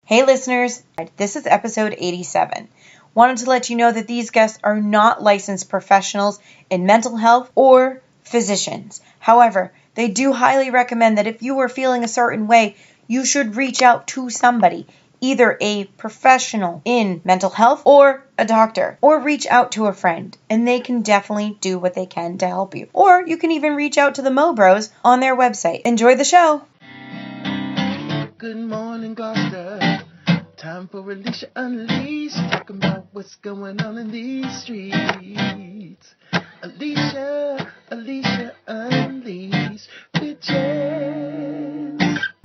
Hey listeners, this is episode 87. Wanted to let you know that these guests are not licensed professionals in mental health or physicians. However, they do highly recommend that if you are feeling a certain way, you should reach out to somebody, either a professional in mental health or a doctor, or reach out to a friend, and they can definitely do what they can to help you. Or you can even reach out to the MoBro's on their website. Enjoy the show. Good morning, Gloucester. Time for Alicia Unleashed. Talking about what's going on in these streets. Alicia Unleashed. Bitches.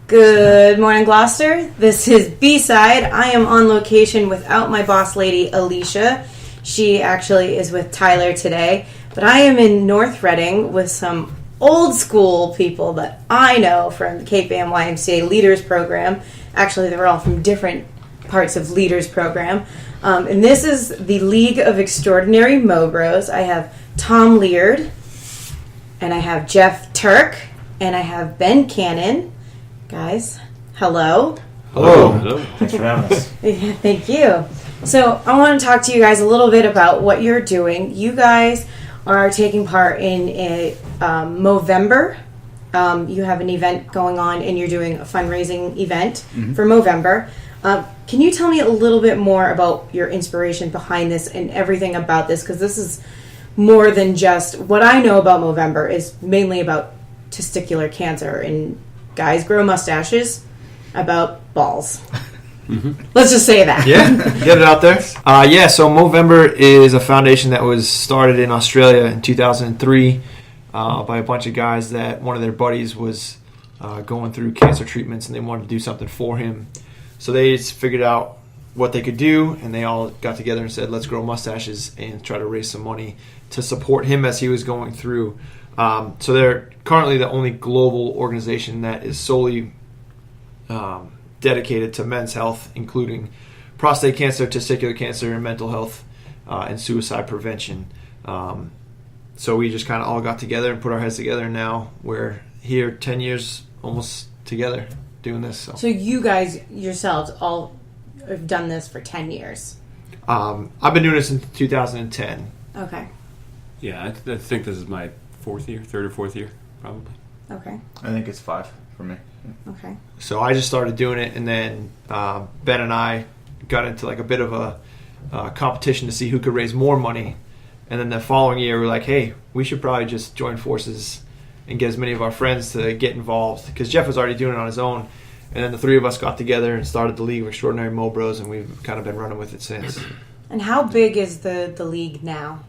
Good morning, Gloucester. This is B-SIDE. I am on location without my boss lady, Alicia. She actually is with Tyler today. But I am in North Reading with some old school people that I know from the Cape Ann YMCA Leaders Program. Actually, they were all from different parts of Leaders Program. And this is the League of Extraordinary MoBro's. I have Tom Leard, and I have Jeff Turk, and I have Ben Cannon. Guys, hello. Hello. Thanks for having us. Yeah, thank you. So I want to talk to you guys a little bit about what you're doing. You guys are taking part in a Movember. You have an event going on, and you're doing a fundraising event for Movember. Can you tell me a little bit more about your inspiration behind this and everything about this? Because this is more than just what I know about Movember is mainly about testicular cancer, and guys grow mustaches about balls. Let's just say that. Yeah, get it out there. So Movember is a foundation that was started in Australia in 2003 by a bunch of guys that one of their buddies was going through cancer treatments, and they wanted to do something for him. So they just figured out what they could do, and they all got together and said, let's grow mustaches and try to raise some money to support him as he was going through. So they're currently the only global organization that is solely dedicated to men's health, including prostate cancer, testicular cancer, and mental health, and suicide prevention. So we just kind of all got together and put our heads together, and now we're here 10 years almost together doing this. So you guys yourselves all have done this for 10 years? I've been doing this since 2010. Okay. Yeah, I think this is my third or fourth year, probably. Okay. I think it's 5 for me. Okay. So I just started doing it, and then Ben and I got into like a bit of a competition to see who could raise more money. And then the following year, we're like, hey, we should probably just join forces and get as many of our friends to get involved, because Jeff was already doing it on his own. And then the three of us got together and started the League of Extraordinary MoBro's, and we've kind of been running with it since. And how big is the league now?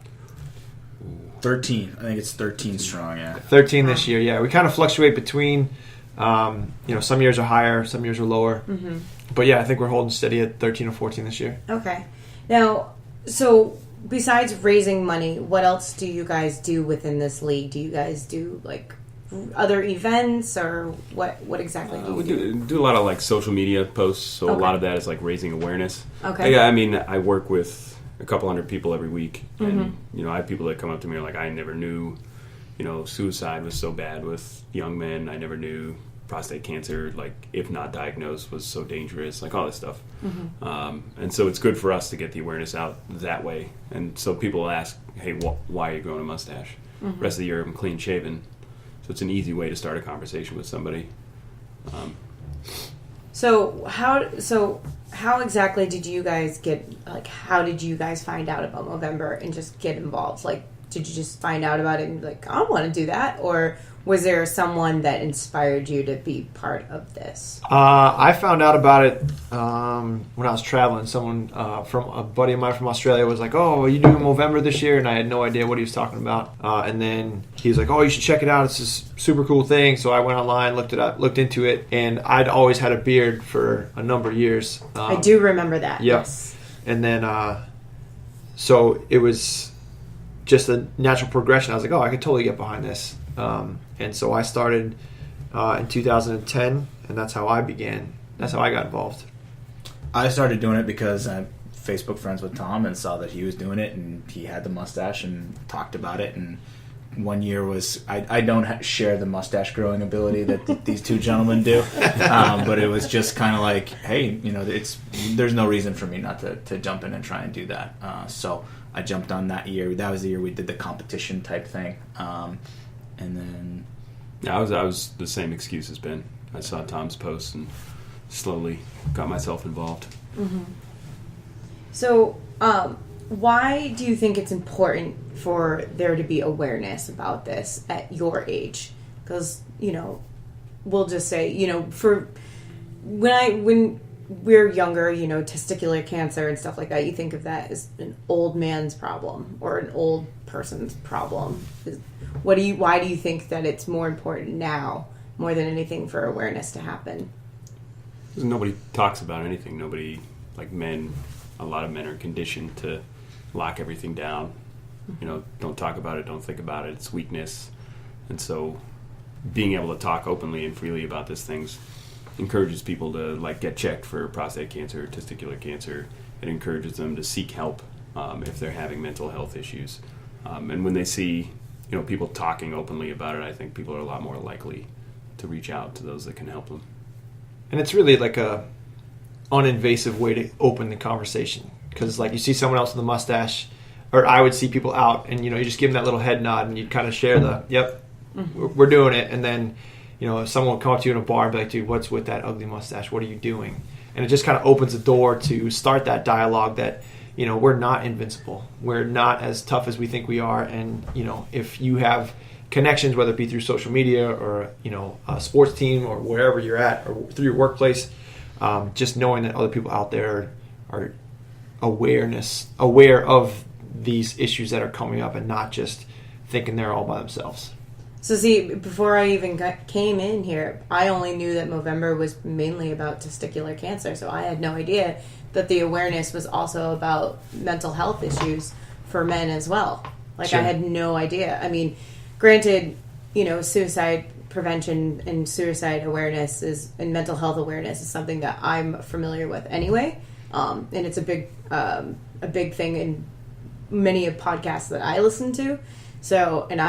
13. I think it's 13 strong, yeah. 13 this year, yeah. We kind of fluctuate between, some years are higher, some years are lower. Mm-hmm. But yeah, I think we're holding steady at 13 or 14 this year. Okay. Now, so besides raising money, what else do you guys do within this league? Do you guys do like other events, or what exactly do you do? We do a lot of like social media posts, so Okay. a lot of that is like raising awareness. Okay. Yeah, I mean, I work with a couple hundred people every week, and I have people that come up to me and are like, I never knew, suicide was so bad with young men. I never knew prostate cancer, like if not diagnosed, was so dangerous, like all this stuff. And so it's good for us to get the awareness out that way. And so people ask, hey, why are you growing a mustache? Rest of the year I'm clean shaven. So it's an easy way to start a conversation with somebody. So how exactly did you guys how did you guys find out about Movember and just get involved? Like, did you just find out about it and be like, I want to do that? Or was there someone that inspired you to be part of this? I found out about it when I was traveling. Someone from a buddy of mine from Australia was like, "Oh, are you doing Movember this year?" And I had no idea what he was talking about. And then he was like, "Oh, you should check it out. It's this super cool thing." So I went online, looked it up, looked into it, and I'd always had a beard for a number of years. I do remember that. Yep. Yes. And then so it was just a natural progression. I was like, "Oh, I could totally get behind this." And so I started in 2010, and that's how I began. That's how I got involved. I started doing it because I'm Facebook friends with Tom and saw that he was doing it, and he had the mustache and talked about it, and one year was I don't share the mustache growing ability that these two gentlemen do, but it was just kind of like, hey, there's no reason for me not to jump in and try and do that. So I jumped on that year. That was the year we did the competition type thing, and then I was the same excuse as Ben. I saw Tom's post and slowly got myself involved. Mm-hmm. So, why do you think it's important for there to be awareness about this at your age? Because, we'll just say, for when we're younger, testicular cancer and stuff like that, you think of that as an old man's problem or an old person's problem. Why do you think that it's more important now, more than anything, for awareness to happen? Because nobody talks about anything. Nobody, like men, a lot of men are conditioned to lock everything down. Don't talk about it, don't think about it. It's weakness. And so being able to talk openly and freely about these things encourages people to get checked for prostate cancer or testicular cancer. It encourages them to seek help if they're having mental health issues. And when they see people talking openly about it, I think people are a lot more likely to reach out to those that can help them. And it's really like a uninvasive way to open the conversation, because you see someone else with a mustache, or I would see people out, and you just give them that little head nod, and you kind of share the yep, we're doing it, and then if someone will come up to you in a bar and be like, dude, what's with that ugly mustache? What are you doing? And it just kind of opens the door to start that dialogue that we're not invincible, we're not as tough as we think we are, and if you have connections, whether it be through social media or a sports team or wherever you're at, or through your workplace, just knowing that other people out there are aware of these issues that are coming up, and not just thinking they're all by themselves. So see, before I even came in here, I only knew that Movember was mainly about testicular cancer, so I had no idea that the awareness was also about mental health issues for men as well. Sure. I had no idea. I mean, granted, suicide prevention and suicide awareness and mental health awareness is something that I'm familiar with anyway, and it's a big thing in many of podcasts that I listen to. So, and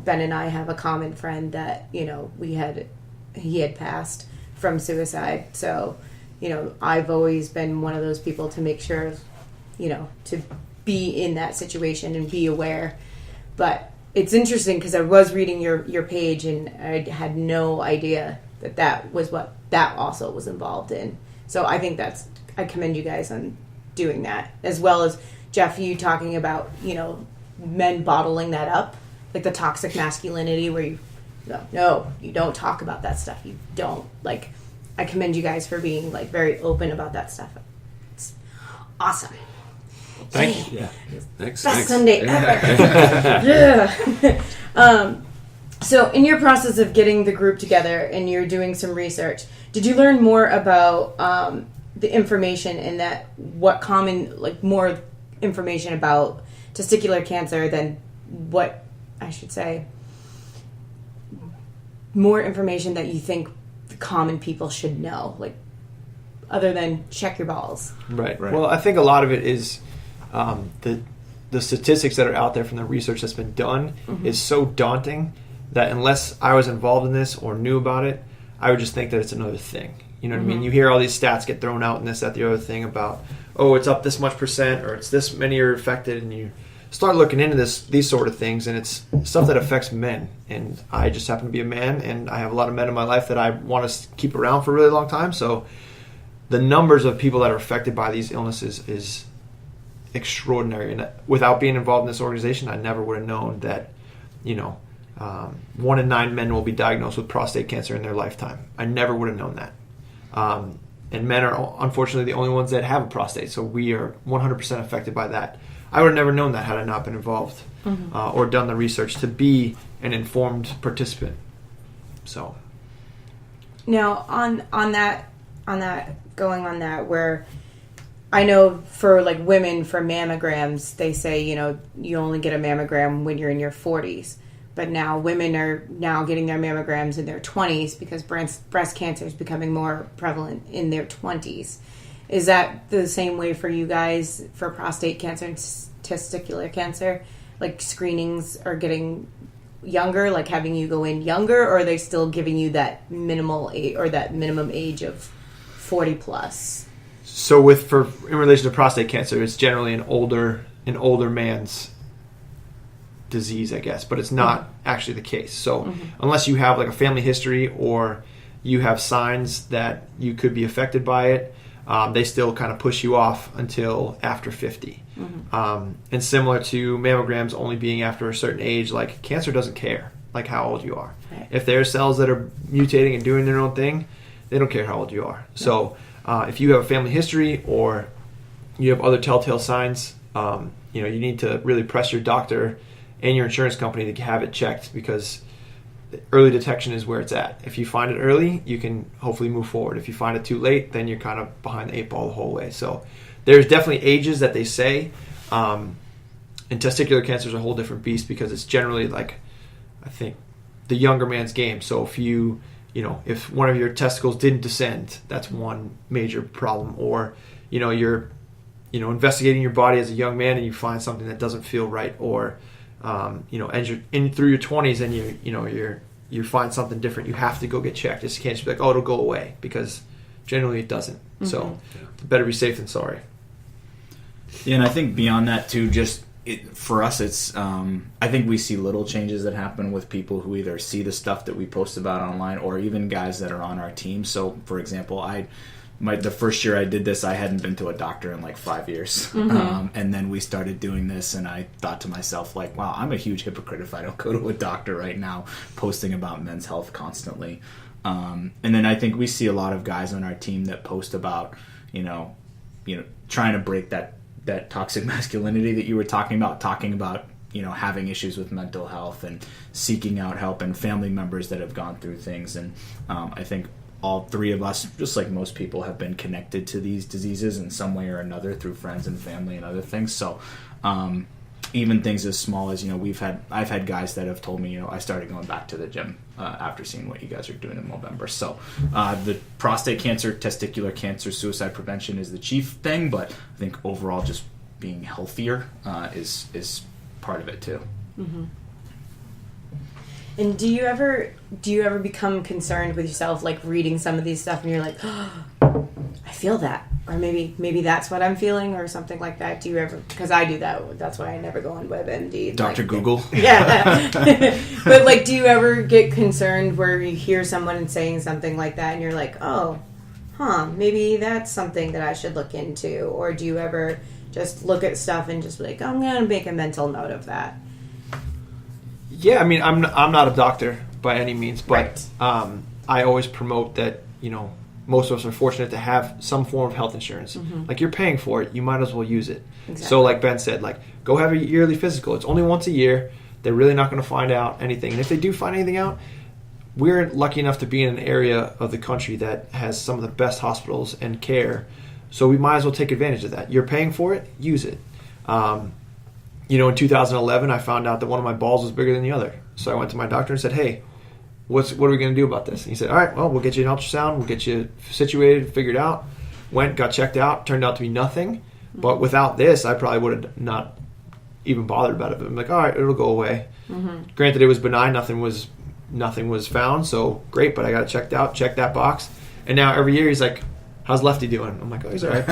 Ben and I have a common friend that he had passed from suicide. So, I've always been one of those people to make sure, to be in that situation and be aware. But it's interesting because I was reading your page, and I had no idea that was what that also was involved in. So I think I commend you guys on doing that, as well as Jeff, you talking about, men bottling that up, like the toxic masculinity where you don't talk about that stuff. You don't. I commend you guys for being very open about that stuff. It's awesome. Thank you. Yeah. Thanks. Best Sunday ever. Yeah. So in your process of getting the group together and you're doing some research, did you learn more about the information and more information about testicular cancer than what I should say, more information that you think the common people should know, other than check your balls? Right. Well, I think a lot of it is the statistics that are out there from the research that's been done is so daunting that unless I was involved in this or knew about it, I would just think that it's another thing. You know what I mean? You hear all these stats get thrown out and this, that, the other thing about, it's up this much %, or it's this many are affected, and you start looking into these sort of things, and it's stuff that affects men. And I just happen to be a man, and I have a lot of men in my life that I want to keep around for a really long time. So the numbers of people that are affected by these illnesses is extraordinary. And without being involved in this organization, I never would have known that, 1 in 9 men will be diagnosed with prostate cancer in their lifetime. I never would have known that. And men are unfortunately the only ones that have a prostate, so we are 100% affected by that. I would have never known that had I not been involved or done the research to be an informed participant. So now on that, where I know for women, for mammograms, they say you only get a mammogram when you're in your 40s. But now women are getting their mammograms in their 20s because breast cancer is becoming more prevalent in their 20s. Is that the same way for you guys for prostate cancer and testicular cancer? like screenings are getting younger, like having you go in younger, or are they still giving you that minimal age or that minimum age of 40 plus? So in relation to prostate cancer, it's generally an older man's disease, I guess, but it's not actually the case. So unless you have like a family history or you have signs that you could be affected by it, they still kind of push you off until after 50. And similar to mammograms only being after a certain age, like cancer doesn't care like how old you are. Right. If there are cells that are mutating and doing their own thing, they don't care how old you are. So if you have a family history or you have other telltale signs, you need to really press your doctor and your insurance company to have it checked, because early detection is where it's at. If you find it early, you can hopefully move forward. If you find it too late, then you're kind of behind the 8 ball the whole way. So there's definitely ages that they say. And testicular cancer is a whole different beast, because it's generally like, I think, the younger man's game. So if if one of your testicles didn't descend, that's one major problem. Or, you're, investigating your body as a young man and you find something that doesn't feel right. Or, as you're in through your 20s and you find something different, you have to go get checked. You can't just be like, oh, it'll go away, because generally it doesn't. So better be safe than sorry. Yeah, and I think beyond that too, for us, it's I think we see little changes that happen with people who either see the stuff that we post about online, or even guys that are on our team. So, for example, the first year I did this, I hadn't been to a doctor in like 5 years. And then we started doing this, and I thought to myself, like, wow, I'm a huge hypocrite if I don't go to a doctor right now, posting about men's health constantly. And then I think we see a lot of guys on our team that post about, trying to break that toxic masculinity that you were talking about, having issues with mental health and seeking out help, and family members that have gone through things. And I think all three of us, just like most people, have been connected to these diseases in some way or another through friends and family and other things. So even things as small as, I've had guys that have told me, I started going back to the gym after seeing what you guys are doing in Movember. So the prostate cancer, testicular cancer, suicide prevention is the chief thing, but I think overall just being healthier is part of it too. And do you ever become concerned with yourself, like reading some of these stuff and you're like, oh, I feel that, or maybe that's what I'm feeling, or something like that? Do you ever? Because I do that. That's why I never go on WebMD. Dr. Google. Yeah. But do you ever get concerned where you hear someone saying something like that and you're like, oh, maybe that's something that I should look into? Or do you ever just look at stuff and just be like, I'm going to make a mental note of that? Yeah, I mean, I'm not a doctor by any means, but right. I always promote that, most of us are fortunate to have some form of health insurance. Like, you're paying for it, you might as well use it. Exactly. So like Ben said, like, go have a yearly physical. It's only once a year. They're really not going to find out anything. And if they do find anything out, we're lucky enough to be in an area of the country that has some of the best hospitals and care. So we might as well take advantage of that. You're paying for it, use it. In 2011, I found out that one of my balls was bigger than the other. So I went to my doctor and said, hey, what are we going to do about this? And he said, all right, well, we'll get you an ultrasound. We'll get you situated, figured out. Went, got checked out. Turned out to be nothing. But without this, I probably would have not even bothered about it. But I'm like, all right, it'll go away. Granted, it was benign. Nothing was found. So great, but I got it checked out. Checked that box. And now every year he's like, how's Lefty doing? I'm like, oh, he's all right.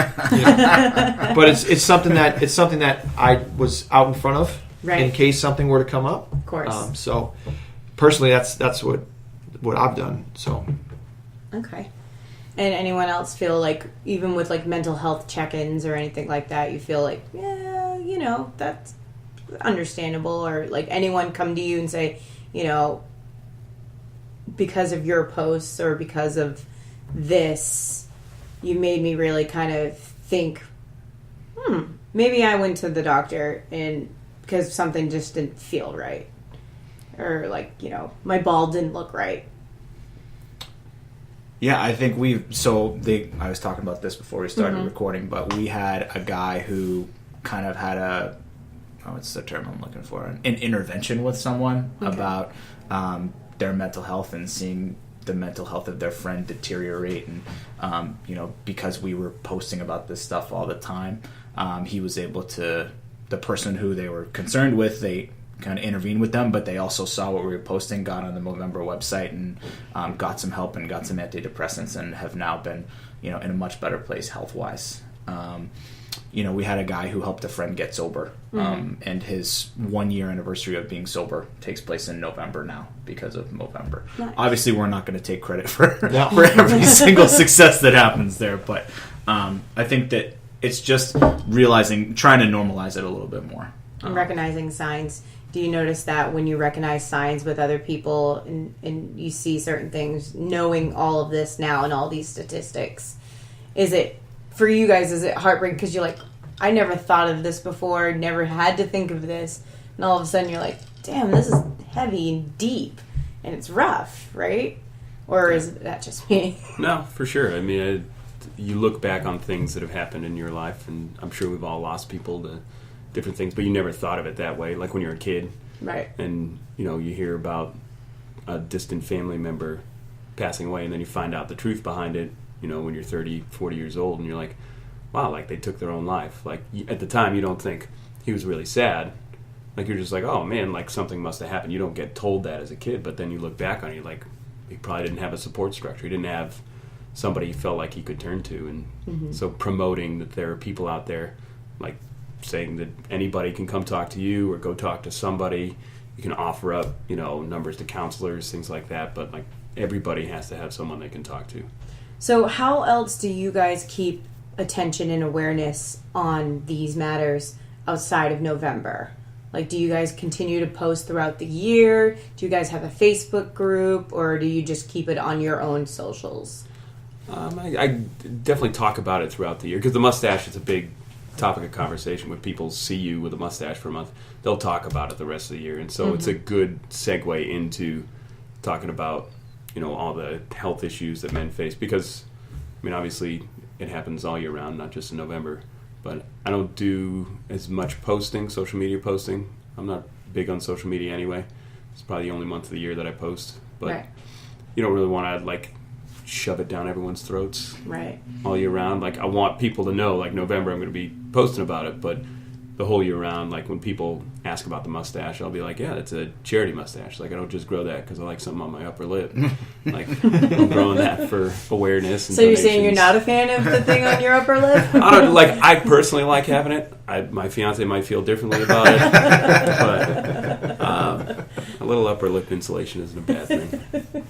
But it's something that I was out in front of, right, in case something were to come up. Of course. So personally, that's what I've done. So okay. And anyone else feel like, even with like mental health check-ins or anything like that, you feel like, yeah, that's understandable, or like anyone come to you and say, because of your posts or because of this, you made me really kind of think, maybe I went to the doctor and because something just didn't feel right, or like, my ball didn't look right. Yeah, I think I was talking about this before we started recording, but we had a guy who kind of had what's the term I'm looking for? An intervention with someone about their mental health and seeing the mental health of their friend deteriorate. And, because we were posting about this stuff all the time, he was able to, the person who they were concerned with, they kind of intervened with them, but they also saw what we were posting, got on the MoBro website, and got some help and got some antidepressants, and have now been, in a much better place health-wise. We had a guy who helped a friend get sober, and his 1-year anniversary of being sober takes place in November now because of MoBro. Nice. Obviously, we're not going to take credit for every single success that happens there, but I think that it's just trying to normalize it a little bit more. And recognizing signs. Do you notice that when you recognize signs with other people and you see certain things, knowing all of this now and all these statistics, for you guys, is it heartbreaking because you're like, I never thought of this before, never had to think of this, and all of a sudden you're like, damn, this is heavy and deep, and it's rough, right? Or is that just me? No, for sure. I mean, you look back on things that have happened in your life, and I'm sure we've all lost people to different things, but you never thought of it that way, like when you're a kid. Right. And, you hear about a distant family member passing away, and then you find out the truth behind it, when you're 30, 40 years old, and you're like, wow, like they took their own life. Like at the time, you don't think he was really sad. Like you're just like, oh man, like something must have happened. You don't get told that as a kid, but then you look back on it, you're like, he probably didn't have a support structure. He didn't have somebody he felt like he could turn to. And so promoting that there are people out there, like saying that anybody can come talk to you or go talk to somebody. You can offer up, numbers to counselors, things like that. But like everybody has to have someone they can talk to. So how else do you guys keep attention and awareness on these matters outside of November? Like, do you guys continue to post throughout the year? Do you guys have a Facebook group, or do you just keep it on your own socials? I definitely talk about it throughout the year because the mustache is a big topic of conversation. When people see you with a mustache for a month, they'll talk about it the rest of the year, and so it's a good segue into talking about all the health issues that men face, because obviously it happens all year round, not just in November. But I don't do as much social media posting. I'm not big on social media anyway. It's probably the only month of the year that I post. But right. You don't really want to shove it down everyone's throats right. all year round. Like I want people to know, November I'm going to be posting about it, but the whole year round, when people ask about the mustache, I'll be like, yeah, it's a charity mustache. I don't just grow that because I like something on my upper lip. I'm growing that for awareness. And so you're saying you're not a fan of the thing on your upper lip? I personally like having it. My fiance might feel differently about it, but a little upper lip insulation isn't a bad thing.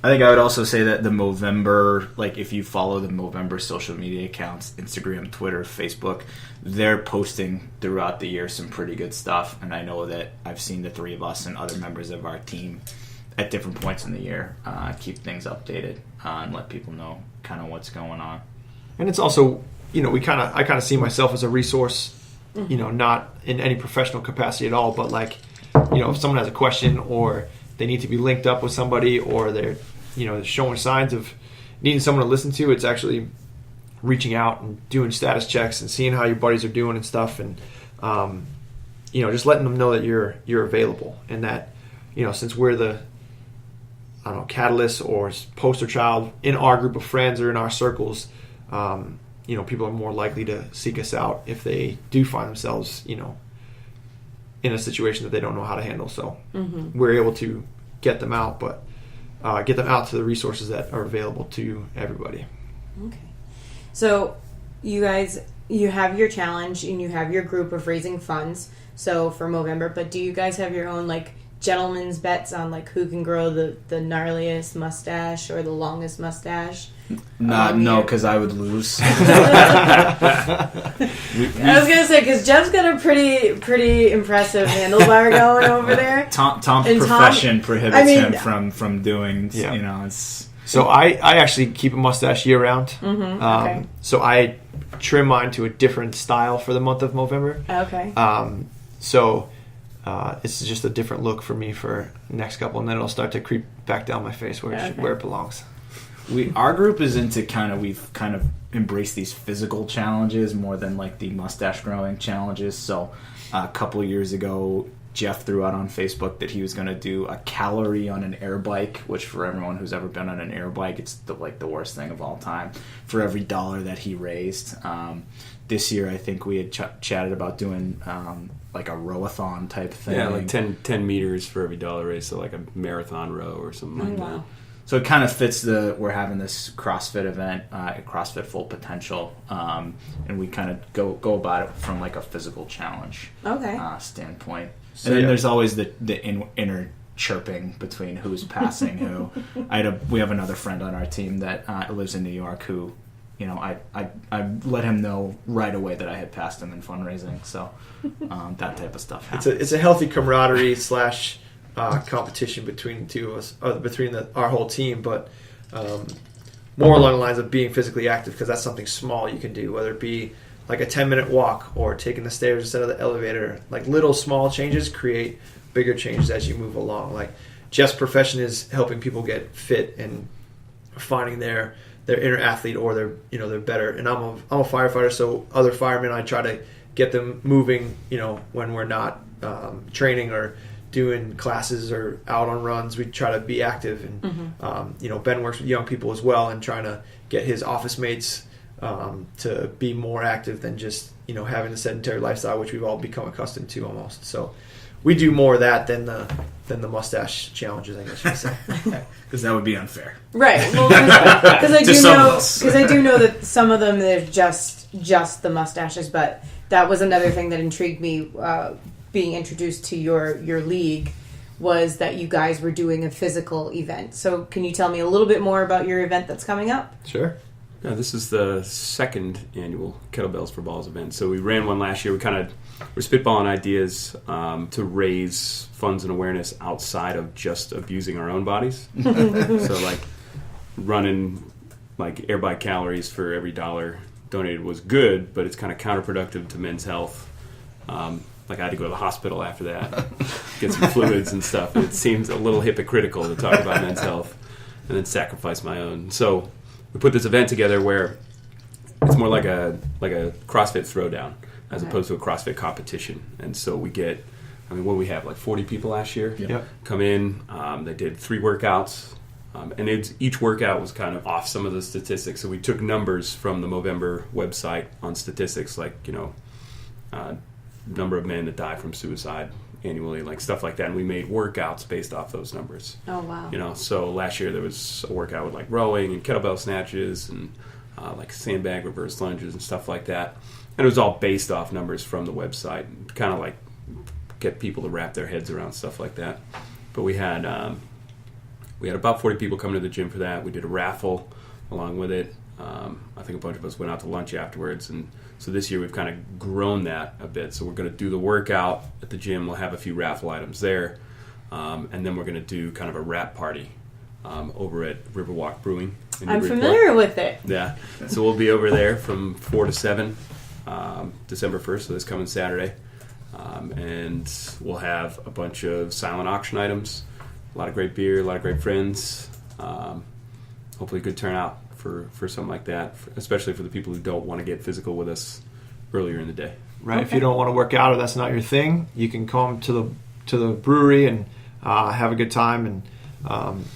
I think I would also say that the MoBro, if you follow the MoBro social media accounts, Instagram, Twitter, Facebook, they're posting throughout the year some pretty good stuff. And I know that I've seen the three of us and other members of our team at different points in the year keep things updated and let people know kind of what's going on. And it's also, I kind of see myself as a resource, not in any professional capacity at all, but if someone has a question or they need to be linked up with somebody, or they're showing signs of needing someone to listen to, it's actually reaching out and doing status checks and seeing how your buddies are doing and stuff, and just letting them know that you're available, and that since we're the catalyst or poster child in our group of friends or in our circles, people are more likely to seek us out if they do find themselves in a situation that they don't know how to handle. So we're able to get them out, but get them out to the resources that are available to everybody. Okay. So you guys, you have your challenge and you have your group of raising funds, so for MoBro, but do you guys have your own gentlemen's bets on who can grow the gnarliest mustache or the longest mustache? No, because I would lose. I was gonna say, because Jeff's got a pretty impressive handlebar going over there. Tom's profession prohibits him from doing. Yeah. It's. So I actually keep a mustache year round. Okay. So I trim mine to a different style for the month of November. Okay. So it's just a different look for me for the next couple, and then it'll start to creep back down my face where it belongs. Our group is into we've kind of embraced these physical challenges more than the mustache growing challenges. So a couple of years ago, Jeff threw out on Facebook that he was going to do a calorie on an air bike, which for everyone who's ever been on an air bike, it's the worst thing of all time. For every dollar that he raised, this year I think we had chatted about doing like a rowathon type thing. Yeah, like 10 meters for every dollar raised, so like a marathon row or something like that. So it kind of fits we're having this CrossFit event, CrossFit Full Potential, and we kind of go about it from like a physical challenge standpoint. So and then there's always the inner chirping between who's passing who. We have another friend on our team that lives in New York who, you know, I let him know right away that I had passed him in fundraising. So that type of stuff happens. It's a healthy camaraderie / competition between the two of us, between our whole team, but more along the lines of being physically active, because that's something small you can do, whether it be like a 10-minute walk or taking the stairs instead of the elevator. Like little small changes create bigger changes as you move along. Like Jeff's profession is helping people get fit and finding their inner athlete, or they're better. And I'm a firefighter, so other firemen, I try to get them moving, you know, when we're not training or doing classes or out on runs. We try to be active, and you know, Ben works with young people as well, and trying to get his office mates to be more active than just, you know, having a sedentary lifestyle, which we've all become accustomed to almost. So we do more of that than the mustache challenges, I guess you could say. Because that would be unfair, right? Well, because I do know that some of them they're just the mustaches, but that was another thing that intrigued me. Being introduced to your league was that you guys were doing a physical event. So can you tell me a little bit more about your event that's coming up? Sure. Yeah, this is the second annual Kettlebells for Balls event. So we ran one last year. We're spitballing ideas to raise funds and awareness outside of just abusing our own bodies. So like running like air bike calories for every dollar donated was good, but it's kind of counterproductive to men's health. Like I had to go to the hospital after that, get some fluids and stuff. It seems a little hypocritical to talk about men's health and then sacrifice my own. So we put this event together where it's more like a CrossFit throwdown as opposed to a CrossFit competition. And so we get, what we have, like 40 people last year come in. They did 3 workouts. And each workout was kind of off some of the statistics. So we took numbers from the Movember website on statistics, like, you know, number of men that die from suicide annually, like stuff like that, and we made workouts based off those numbers. Oh wow! You know, so last year there was a workout with like rowing and kettlebell snatches and like sandbag reverse lunges and stuff like that, and it was all based off numbers from the website, kind of like get people to wrap their heads around stuff like that. But we had about 40 people coming to the gym for that. We did a raffle along with it. I think a bunch of us went out to lunch afterwards, and so this year we've kind of grown that a bit. So we're going to do the workout at the gym. We'll have a few raffle items there, and then we're going to do kind of a wrap party over at Riverwalk Brewing. I'm familiar with it. Yeah, so we'll be over there from 4 to 7, December 1st, so this coming Saturday, and we'll have a bunch of silent auction items, a lot of great beer, a lot of great friends, hopefully a good turnout for something like that, especially for the people who don't want to get physical with us earlier in the day. Right. Okay. If you don't want to work out or that's not your thing, you can come to the brewery and have a good time and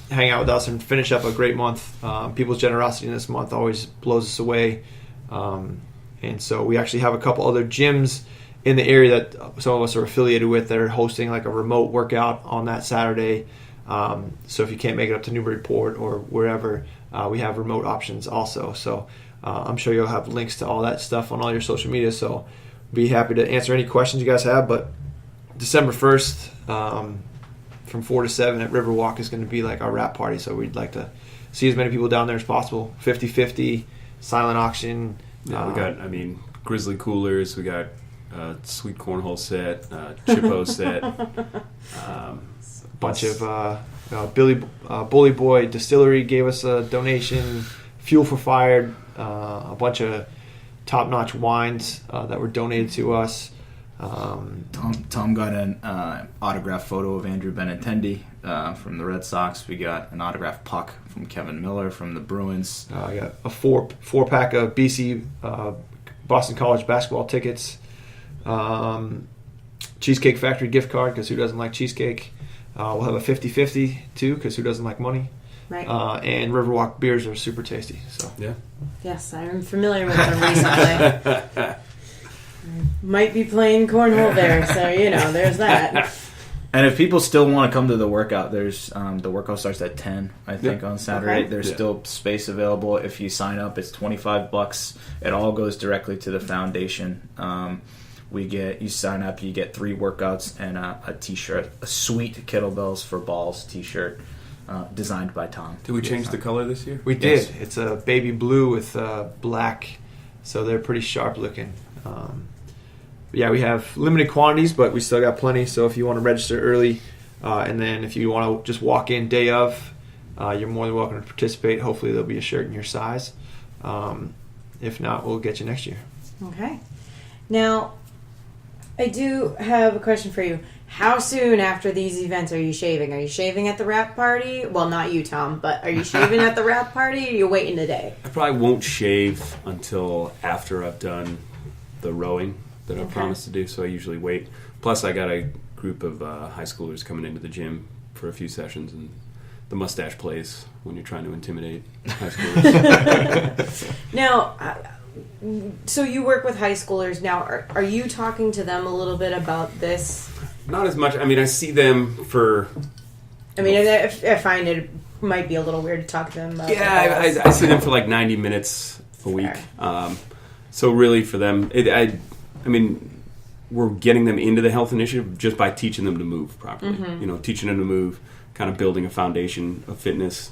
hang out with us and finish up a great month. People's generosity in this month always blows us away. And so we actually have a couple other gyms in the area that some of us are affiliated with that are hosting like a remote workout on that Saturday. So if you can't make it up to Newburyport or wherever, we have remote options also. So I'm sure you'll have links to all that stuff on all your social media. So be happy to answer any questions you guys have. But December 1st, from 4 to 7 at Riverwalk is going to be like our wrap party. So we'd like to see as many people down there as possible. 50-50, silent auction. Yeah, we got, grizzly coolers. We got sweet cornhole set, Chippo set. Bunch of Bully Boy Distillery gave us a donation. Fuel for Fire, a bunch of top-notch wines that were donated to us. Tom got an autographed photo of Andrew Benintendi from the Red Sox. We got an autographed puck from Kevin Miller from the Bruins. I got a four-pack of BC Boston College basketball tickets. Cheesecake Factory gift card, because who doesn't like cheesecake? We'll have a 50-50 too, because who doesn't like money? Right. And Riverwalk beers are super tasty. So Yeah. Yes, I'm familiar with them recently. I might be playing cornhole there, so there's that. And if people still want to come to the workout, there's the workout starts at 10, I think, on Saturday. Okay. There's still space available. If you sign up, it's $25. It all goes directly to the foundation. You sign up, you get 3 workouts and a T-shirt, a sweet Kettlebells for Balls T-shirt designed by Tom. Did we change the color this year? we did. Yes. It's a baby blue with black, so they're pretty sharp looking. Yeah, we have limited quantities, but we still got plenty. So if you want to register early, and then if you want to just walk in day of, you're more than welcome to participate. Hopefully there'll be a shirt in your size. If not, we'll get you next year. Okay. Now, I do have a question for you. How soon after these events are you shaving? Are you shaving at the wrap party? Well, not you, Tom, but are you shaving at the wrap party, or are you waiting a day? I probably won't shave until after I've done the rowing that I promised to do, so I usually wait. Plus, I got a group of high schoolers coming into the gym for a few sessions, and the mustache plays when you're trying to intimidate high schoolers. Now, so you work with high schoolers now. Are you talking to them a little bit about this? Not as much. I mean, I see them for... I mean, I find it might be a little weird to talk to them about. Yeah, I see them for like 90 minutes a week. So really for them, I mean, we're getting them into the health initiative just by teaching them to move properly. Mm-hmm. Teaching them to move, kind of building a foundation of fitness.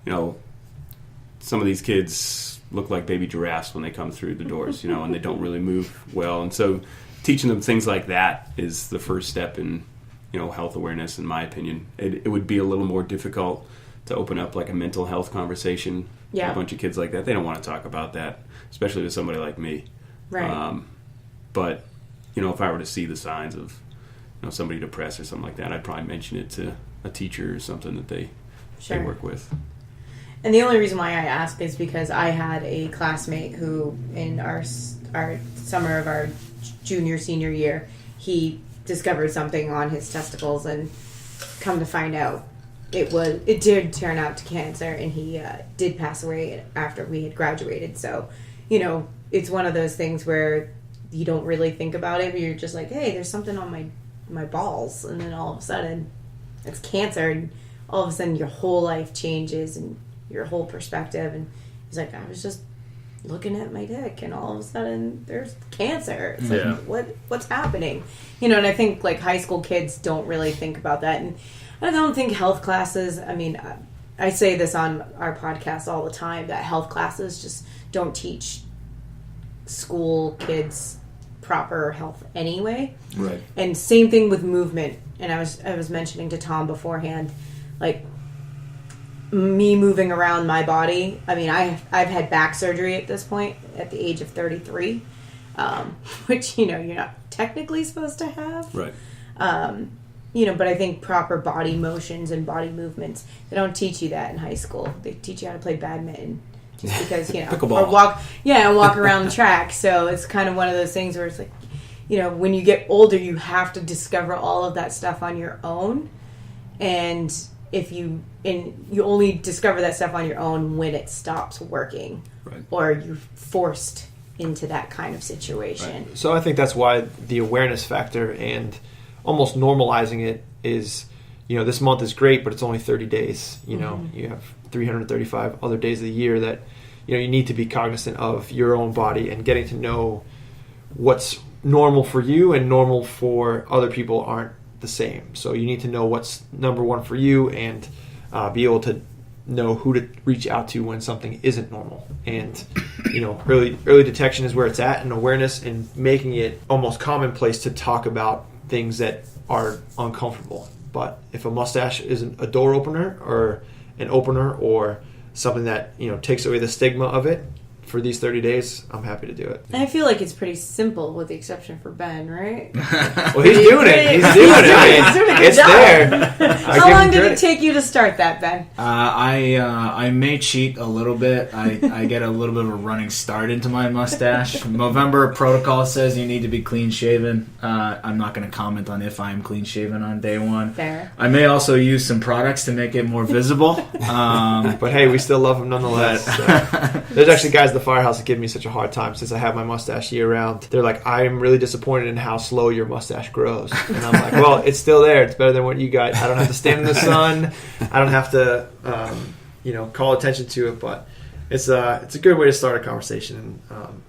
Some of these kids look like baby giraffes when they come through the doors, and they don't really move well. And so teaching them things like that is the first step in, health awareness, in my opinion. It would be a little more difficult to open up like a mental health conversation with a bunch of kids like that. They don't want to talk about that, especially with somebody like me. Right. But, if I were to see the signs of, somebody depressed or something like that, I'd probably mention it to a teacher or something that they work with. And the only reason why I ask is because I had a classmate who, in our summer of our senior year, he discovered something on his testicles, and come to find out, it did turn out to cancer, and he did pass away after we had graduated. So, it's one of those things where you don't really think about it, but you're just like, hey, there's something on my balls, and then all of a sudden it's cancer, and all of a sudden your whole life changes and your whole perspective. And he's like, I was just looking at my dick, and all of a sudden there's cancer. It's like, what's happening? And I think like high school kids don't really think about that. And I don't think health classes, I mean, I say this on our podcast all the time, that health classes just don't teach school kids proper health anyway. Right. And same thing with movement. And I was mentioning to Tom beforehand, like, me moving around my body. I mean, I've had back surgery at this point at the age of 33, which you're not technically supposed to have. Right. But I think proper body motions and body movements, they don't teach you that in high school. They teach you how to play badminton, just because Pickleball. or walk around the track. So it's kind of one of those things where it's like, when you get older, you have to discover all of that stuff on your own, and you only discover that stuff on your own when it stops working, right, or you're forced into that kind of situation. Right. So I think that's why the awareness factor and almost normalizing it is, this month is great, but it's only 30 days. You have 335 other days of the year that, you need to be cognizant of your own body, and getting to know what's normal for you and normal for other people aren't the same. So you need to know what's number one for you, and be able to know who to reach out to when something isn't normal. And early detection is where it's at, and awareness, and making it almost commonplace to talk about things that are uncomfortable. But if a mustache isn't a door opener or an opener or something that takes away the stigma of it, for these 30 days, I'm happy to do it. I feel like it's pretty simple, with the exception for Ben, right? Well, he's doing it. He's doing it. I mean, it's there. How long did it take you to start that, Ben? I may cheat a little bit. I get a little bit of a running start into my mustache. Movember protocol says you need to be clean shaven. I'm not going to comment on if I'm clean shaven on day one. Fair. I may also use some products to make it more visible. But hey, we still love him nonetheless. There's actually guys at the firehouse that give me such a hard time since I have my mustache year round. They're like, I'm really disappointed in how slow your mustache grows. And I'm like, well, it's still there. It's better than what you got. I don't have to stand in the sun. I don't have to, call attention to it. But it's a good way to start a conversation. And,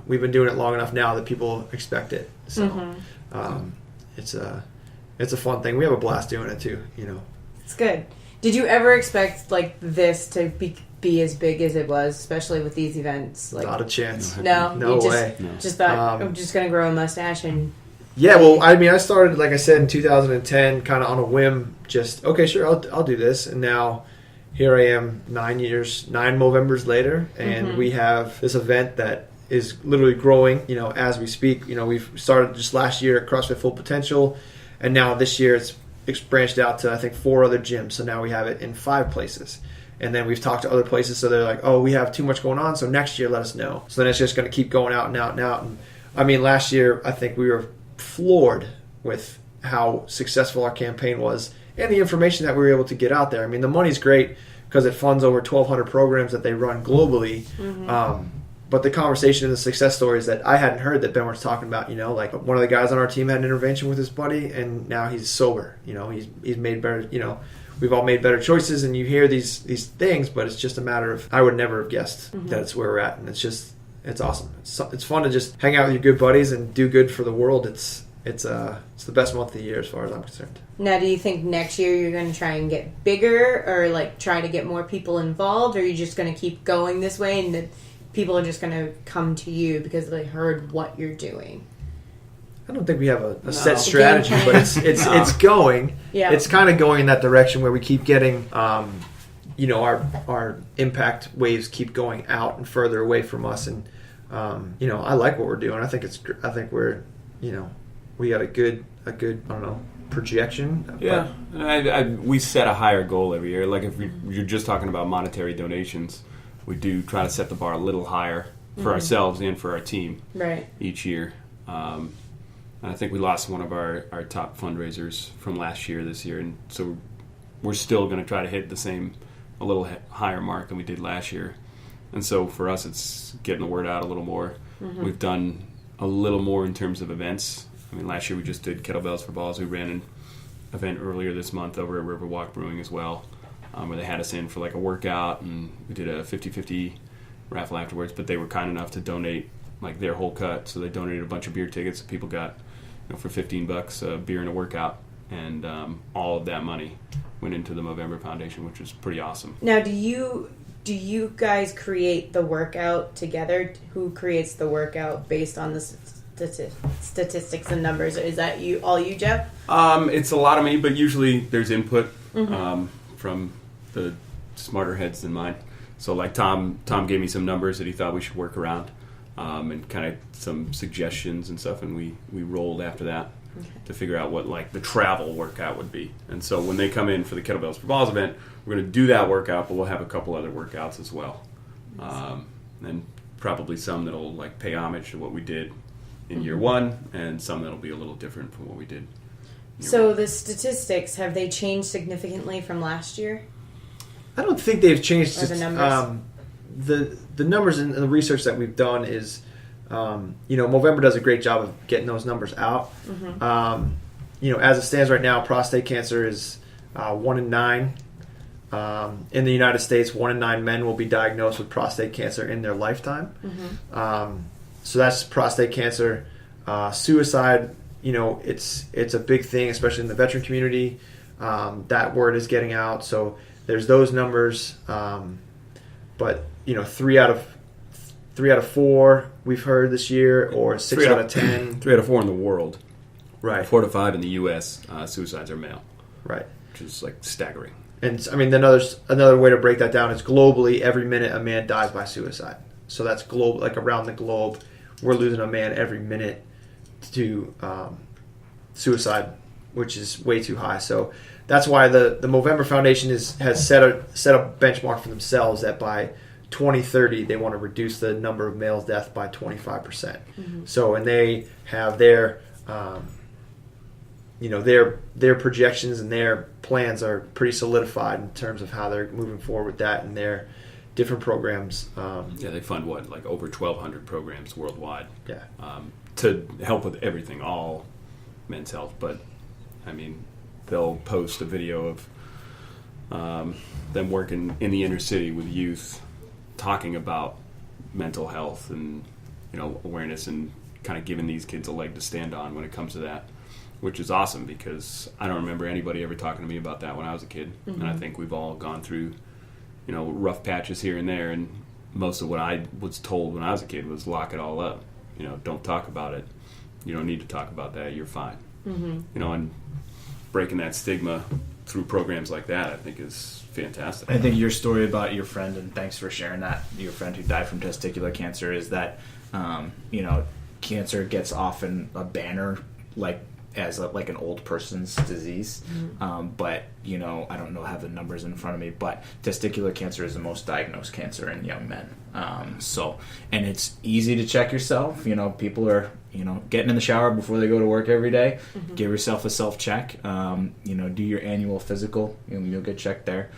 we've been doing it long enough now that people expect it. So it's a fun thing. We have a blast doing it too. It's good. Did you ever expect this to be as big as it was, especially with these events? Not a chance. No way. Just thought I'm just gonna grow a mustache and. Yeah, well, I mean, I started, like I said, in 2010, kind of on a whim. Just okay, sure, I'll do this, and now here I am, 9 Movembers later, and we have this event that is literally growing. As we speak. We've started just last year at CrossFit Full Potential, and now this year it's branched out to I think 4 other gyms. So now we have it in 5 places. And then we've talked to other places, so they're like, oh, we have too much going on, so next year let us know. So then it's just going to keep going out and out and out. And I mean, last year I think we were floored with how successful our campaign was and the information that we were able to get out there. I mean, the money's great because it funds over 1,200 programs that they run globally. But the conversation and the success stories that I hadn't heard that Ben was talking about, like one of the guys on our team had an intervention with his buddy, and now he's sober. He's made better. We've all made better choices, and you hear these things, but it's just a matter of I would never have guessed that it's where we're at, and it's awesome. It's fun to just hang out with your good buddies and do good for the world. It's the best month of the year as far as I'm concerned. Now, do you think next year you're going to try and get bigger, or try to get more people involved, or are you just going to keep going this way and that people are just going to come to you because they heard what you're doing? I don't think we have a set strategy, but it's going. Yeah. It's kind of going in that direction where we keep getting, our impact waves keep going out and further away from us, and I like what we're doing. I think we're, we got a good I don't know, projection. Yeah, we set a higher goal every year. Like if you're just talking about monetary donations, we do try to set the bar a little higher for ourselves and for our team each year. And I think we lost one of our top fundraisers from last year this year, and so we're still going to try to hit a little higher mark than we did last year. And so for us, it's getting the word out a little more. We've done a little more in terms of events. I mean, last year we just did Kettlebells for Balls. We ran an event earlier this month over at Riverwalk Brewing as well, where they had us in for a workout, and we did a 50-50 raffle afterwards, but they were kind enough to donate their whole cut. So they donated a bunch of beer tickets. People got, for $15 a beer and a workout, and all of that money went into the Movember Foundation, which was pretty awesome. Now, do you guys create the workout together? Who creates the workout based on the statistics and numbers? Is that you, Jeff? It's a lot of me, but usually there's input from the smarter heads than mine. So Tom gave me some numbers that he thought we should work around, and kind of some suggestions and stuff, and we rolled after that to figure out what the travel workout would be. And so when they come in for the Kettlebells for Balls event, we're going to do that workout, but we'll have a couple other workouts as well, and probably some that'll pay homage to what we did in year one, and some that'll be a little different from what we did. So the statistics, have they changed significantly from last year? I don't think they've changed. Or the numbers? The numbers and the research that we've done is, Movember does a great job of getting those numbers out. As it stands right now, prostate cancer is 1 in 9. In the United States, 1 in 9 men will be diagnosed with prostate cancer in their lifetime. So that's prostate cancer. Suicide, it's a big thing, especially in the veteran community. That word is getting out. So there's those numbers. But 3 out of 4 we've heard this year, or 6 out of 10. 3 out of 4 in the world. Right. 4 to 5 in the U.S. Suicides are male. Right. Which is staggering. And I mean, another way to break that down is globally, every minute a man dies by suicide. So that's global, like around the globe. We're losing a man every minute to suicide, which is way too high. So that's why the Movember Foundation has set a benchmark for themselves that by 2030 they want to reduce the number of male deaths by 25%. Mm-hmm. So, and they have their their projections and their plans are pretty solidified in terms of how they're moving forward with that and their different programs. They fund like over 1,200 programs worldwide. Yeah. To help with everything, all men's health. But I mean, they'll post a video of them working in the inner city with youth, talking about mental health and awareness, and kind of giving these kids a leg to stand on when it comes to that, which is awesome because I don't remember anybody ever talking to me about that when I was a kid. Mm-hmm. And I think we've all gone through rough patches here and there, and most of what I was told when I was a kid was lock it all up. Don't talk about it. You don't need to talk about that. You're fine. Mm-hmm. And breaking that stigma through programs like that, I think is fantastic. I think your story about your friend, and thanks for sharing that, your friend who died from testicular cancer, is that, cancer gets often a banner as like an old person's disease. Mm-hmm. But, I don't have the numbers in front of me, but testicular cancer is the most diagnosed cancer in young men. And it's easy to check yourself. People are, getting in the shower before they go to work every day. Mm-hmm. Give yourself a self-check. Do your annual physical. You'll get checked there.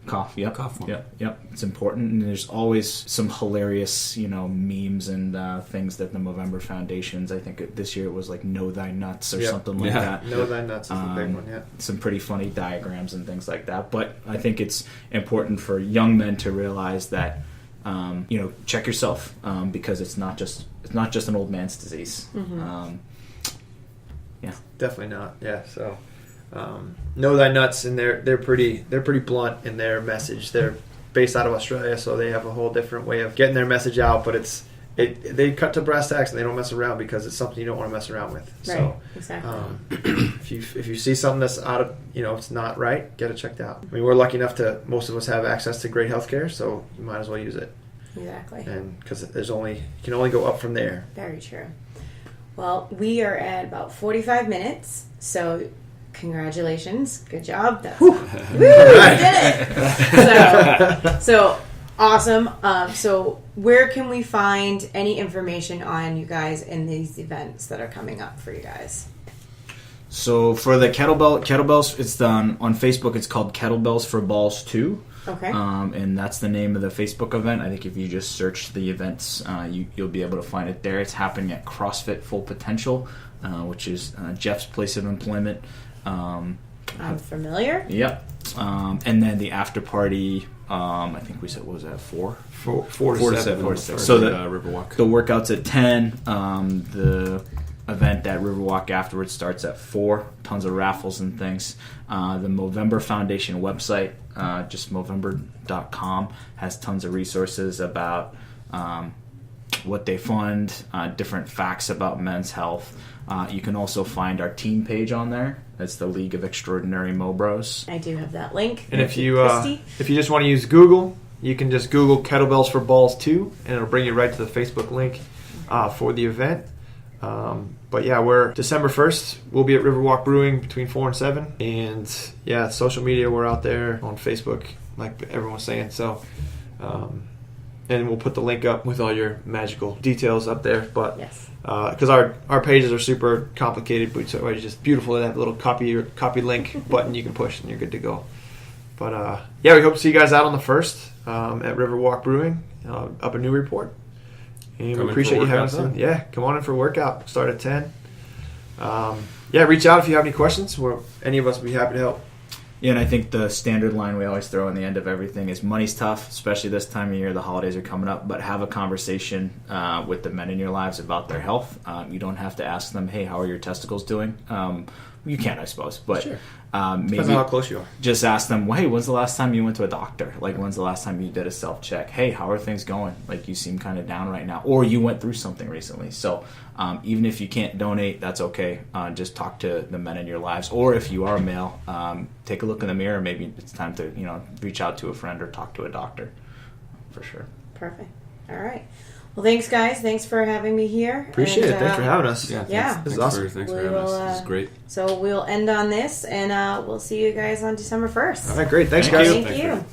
Cough, yep. Cough one. Yep. It's important, and there's always some hilarious, memes and things that the Movember Foundations, I think this year it was like Know Thy Nuts or something like that. Know Thy Nuts is the big one, yeah. Some pretty funny diagrams and things like that. But I think it's important for young men to realize that, check yourself, because it's not just an old man's disease. Mm-hmm. Definitely not. Yeah, so... Know Thy Nuts, and they're pretty blunt in their message. They're based out of Australia, so they have a whole different way of getting their message out. But they cut to brass tacks, and they don't mess around because it's something you don't want to mess around with. Right. So, exactly. if you see something that's out of it's not right, get it checked out. I mean, we're lucky enough to most of us have access to great healthcare, so you might as well use it. Exactly. And because you can only go up from there. Very true. Well, we are at about 45 minutes, so. Congratulations. Good job. Woo, we did it. So awesome. So where can we find any information on you guys and these events that are coming up for you guys? So for the kettlebells, it's done on Facebook. It's called Kettlebells for Balls 2. Okay. And that's the name of the Facebook event. I think if you just search the events, you'll be able to find it there. It's happening at CrossFit Full Potential, which is Jeff's place of employment. I'm familiar. Yep. And then the after party, I think we said, what was that, 4? 4 to 7. So the Riverwalk. The workout's at 10. The event at Riverwalk afterwards starts at 4. Tons of raffles and things. The Movember Foundation website, just Movember.com, has tons of resources about what they fund, different facts about men's health. You can also find our team page on there. That's the League of Extraordinary MoBro's. I do have that link. And if you just want to use Google, you can just Google Kettlebells for Balls 2, and it'll bring you right to the Facebook link for the event. But yeah, we're December 1st. We'll be at Riverwalk Brewing between 4 and 7. And yeah, social media, we're out there on Facebook, like everyone was saying. So, and we'll put the link up with all your magical details up there. But yes. Because our pages are super complicated, but it's just beautiful to have a little copy link button you can push and you're good to go. But yeah, we hope to see you guys out on the 1st at Riverwalk Brewing up in Newburyport. And we appreciate you having us on. Yeah, come on in for a workout. Start at 10. Yeah, reach out if you have any questions. Any of us will be happy to help. Yeah, and I think the standard line we always throw in the end of everything is money's tough, especially this time of year. The holidays are coming up, but have a conversation with the men in your lives about their health. You don't have to ask them, hey, how are your testicles doing? You can, I suppose, but sure. Maybe depends on how close you are. Just ask them, well, hey, when's the last time you went to a doctor? Like, when's the last time you did a self-check? Hey, how are things going? Like, you seem kind of down right now, or you went through something recently. So even if you can't donate, that's okay. Just talk to the men in your lives, or if you are a male, take a look in the mirror. Maybe it's time to reach out to a friend or talk to a doctor. for sure. Perfect. All right. Well, thanks, guys. Thanks for having me here. Appreciate it. Thanks for having us. Yeah, Yeah. This is awesome. Thanks for having us. This is great. So we'll end on this, and we'll see you guys on December 1st. All right, great. Thanks, Thank guys. you. Thank you.